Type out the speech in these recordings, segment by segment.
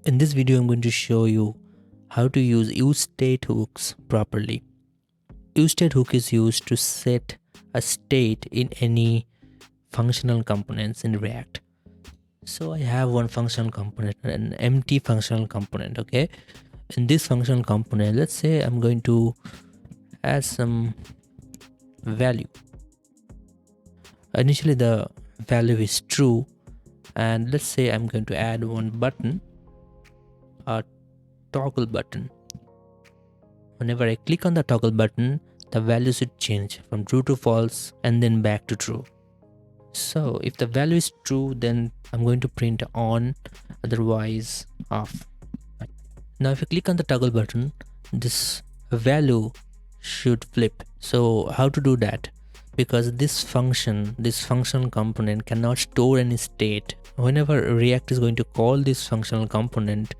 In this video, I'm going to show you how to use useState hooks properly. useState hook is used to set a state in any functional components in React. So I have one functional component, an empty functional component, okay? In this functional component, let's say I'm going to add some value. Initially the value is true, and let's say I'm going to add one button, a toggle button. Whenever I click on the toggle button, the value should change from true to false and then back to true. So if the value is true, then I'm going to print on, otherwise off. Now if I click on the toggle button, this value should flip. So how to do that? Because this functional component cannot store any state. Whenever React is going to call this functional component,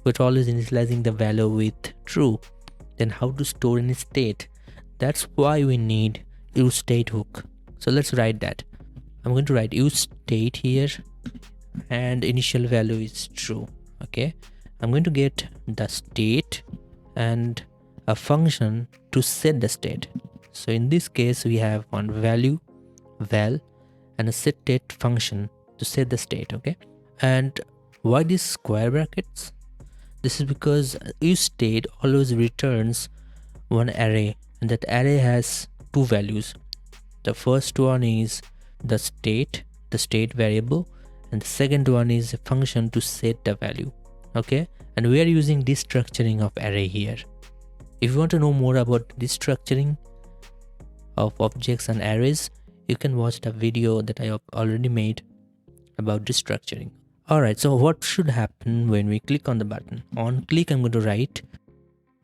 we're always initializing the value with true. Then how to store any state? That's why we need useState hook. So let's write that. I'm going to write useState here, and initial value is true. Okay, I'm going to get the state and a function to set the state. So in this case, we have one value val and a setState function to set the state. Okay, and why these square brackets? This is because useState always returns one array, and that array has two values. The first one is the state variable, and the second one is a function to set the value. Okay, and we are using destructuring of array here. If you want to know more about destructuring of objects and arrays, you can watch the video that I have already made about destructuring. Alright, so what should happen when we click on the button? On click, I'm going to write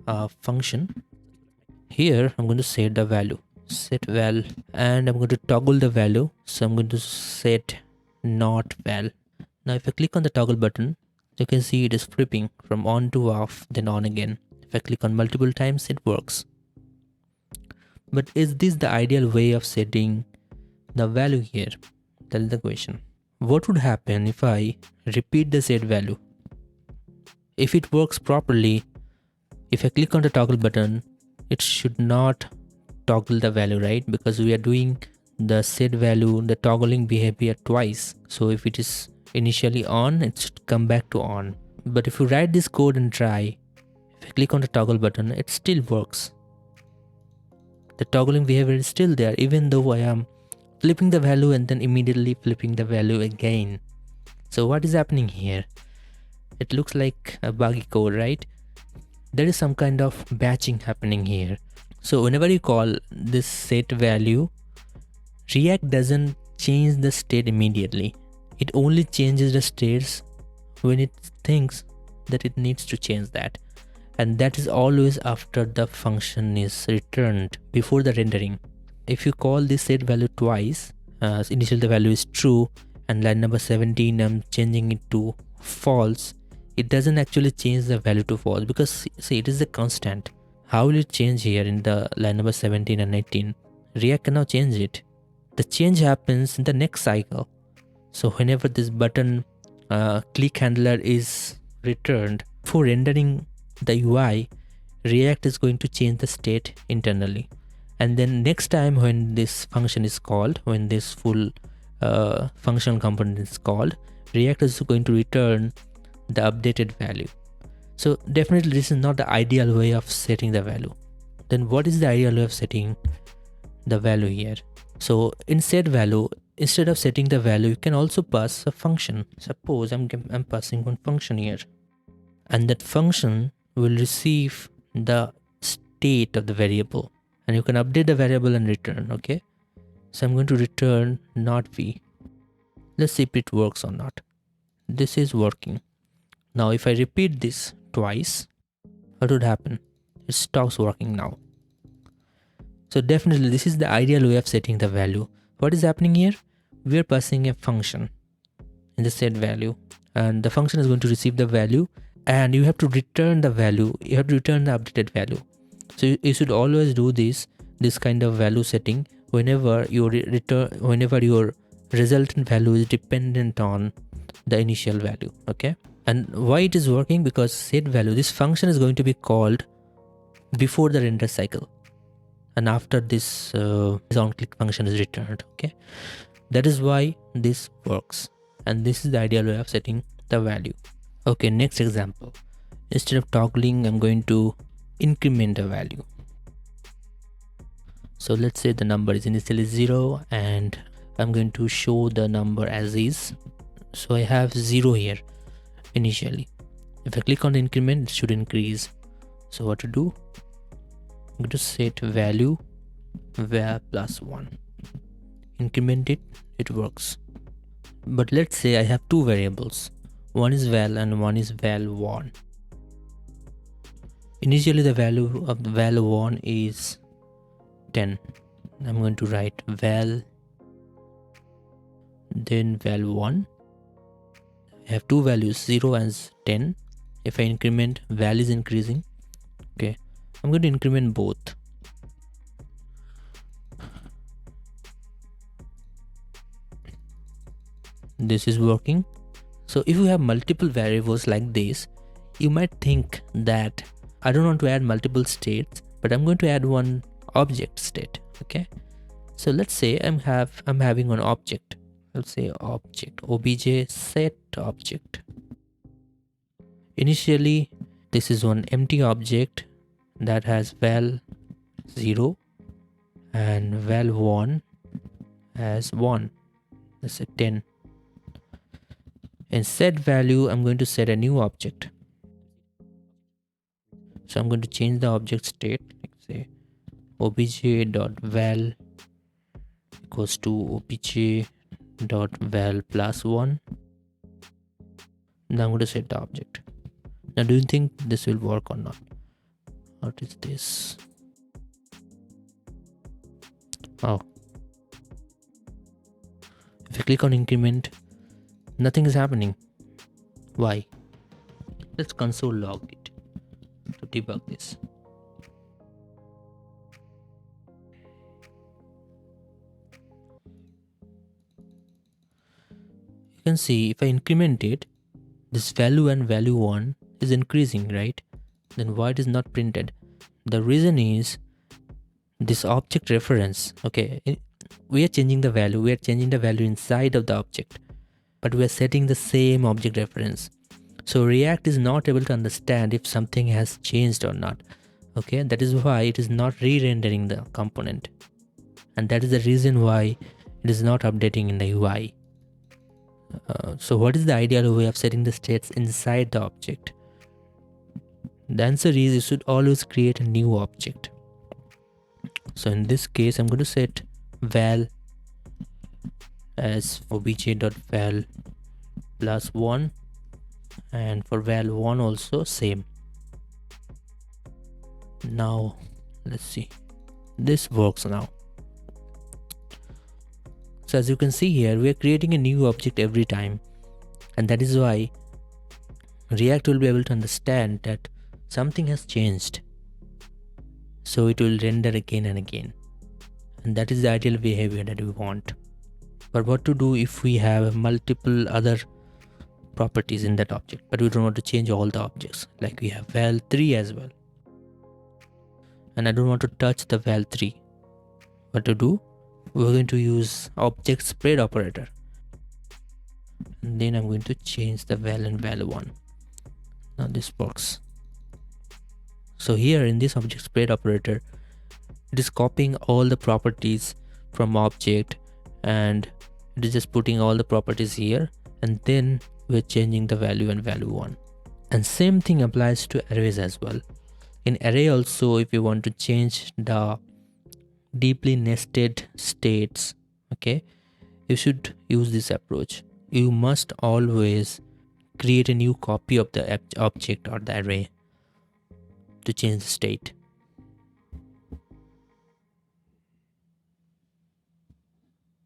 a function. Here I'm going to set the value, set val, and I'm going to toggle the value. So I'm going to set not val. Now if I click on the toggle button, you can see it is flipping from on to off, then on again. If I click on multiple times, it works. But is this the ideal way of setting the value here? That is the question. What would happen if I repeat the set value? If it works properly, if I click on the toggle button, it should not toggle the value, right? Because we are doing the set value, the toggling behavior twice. So if it is initially on, it should come back to on. But if you write this code and try, if I click on the toggle button, it still works. The toggling behavior is still there, even though I am flipping the value and then immediately flipping the value again. So what is happening here? It looks like a buggy code, right? There is some kind of batching happening here. So whenever you call this set value, React doesn't change the state immediately. It only changes the states when it thinks that it needs to change that. And that is always after the function is returned, before the rendering. If you call this set value twice, initially the value is true, and line number 17 I'm changing it to false, it doesn't actually change the value to false, because see, it is a constant. How will it change here in the line number 17 and 18? React cannot change it. The change happens in the next cycle. So whenever this button click handler is returned, for rendering the UI, React is going to change the state internally. And then next time when this function is called, when this full functional component is called, React is going to return the updated value. So definitely this is not the ideal way of setting the value. Then what is the ideal way of setting the value here? So in set value, instead of setting the value, you can also pass a function. Suppose I'm passing one function here, and that function will receive the state of the variable, and you can update the variable and return. Okay, so I'm going to return not v. Let's see if it works or not. This is working. Now if I repeat this twice, what would happen? It stops working now. So definitely this is the ideal way of setting the value. What is happening here? We are passing a function in the set value, and the function is going to receive the value, and you have to return the value. You have to return the updated value. So you should always do this kind of value setting whenever your resultant value is dependent on the initial value. Okay, And why it is working? Because set value, this function is going to be called before the render cycle, and after this on click function is returned. Okay, that is why this works, and this is the ideal way of setting the value. Okay, next example. Instead of toggling, I'm going to increment a value. So let's say the number is initially 0 and I'm going to show the number as is. So I have 0 here initially. If I click on the increment, it should increase. So what to do? I'm going to set value var plus 1. Increment it, it works. But let's say I have two variables. One is val and one is val1. Initially the value of the val1 is 10. I'm going to write val, then val1. I have two values, 0 and 10. If I increment, val is increasing. Okay, I'm going to increment both. This is working. So if you have multiple variables like this, you might think that I don't want to add multiple states, but I'm going to add one object state. Okay, so let's say I'm having an object. Let's say object obj set object. Initially this is one empty object that has val 0 and val1 as 1. Let's say 10. In set value, I'm going to set a new object. So I'm going to change the object state, like say obj.val equals to obj.val plus 1. Now I'm going to set the object. Now do you think this will work or not? What is this? Oh, if I click on increment, nothing is happening. Why? Let's console log it to debug this. You can see if I increment it, this value and value1 is increasing, right? Then why it is not printed? The reason is this object reference. Okay, we are changing the value. We are changing the value inside of the object, but we are setting the same object reference. So React is not able to understand if something has changed or not. Okay, that is why it is not re-rendering the component, and that is the reason why it is not updating in the UI. So what is the ideal way of setting the states inside the object? The answer is you should always create a new object. So in this case, I'm going to set val as obj.val plus 1, and for val1 also same. Now let's see, this works now. So as you can see here, we are creating a new object every time, and that is why React will be able to understand that something has changed, so it will render again and again, and that is the ideal behavior that we want. But what to do if we have multiple other properties in that object, but we don't want to change all the objects? Like we have val3 as well, and I don't want to touch the val3. What to do? We're going to use object spread operator, and then I'm going to change the val and val1. Now this works. So here in this object spread operator, it is copying all the properties from object, and it is just putting all the properties here, and then we're changing the value and value1. And same thing applies to arrays as well. In array also, if you want to change the deeply nested states, okay, you should use this approach. You must always create a new copy of the object or the array to change the state.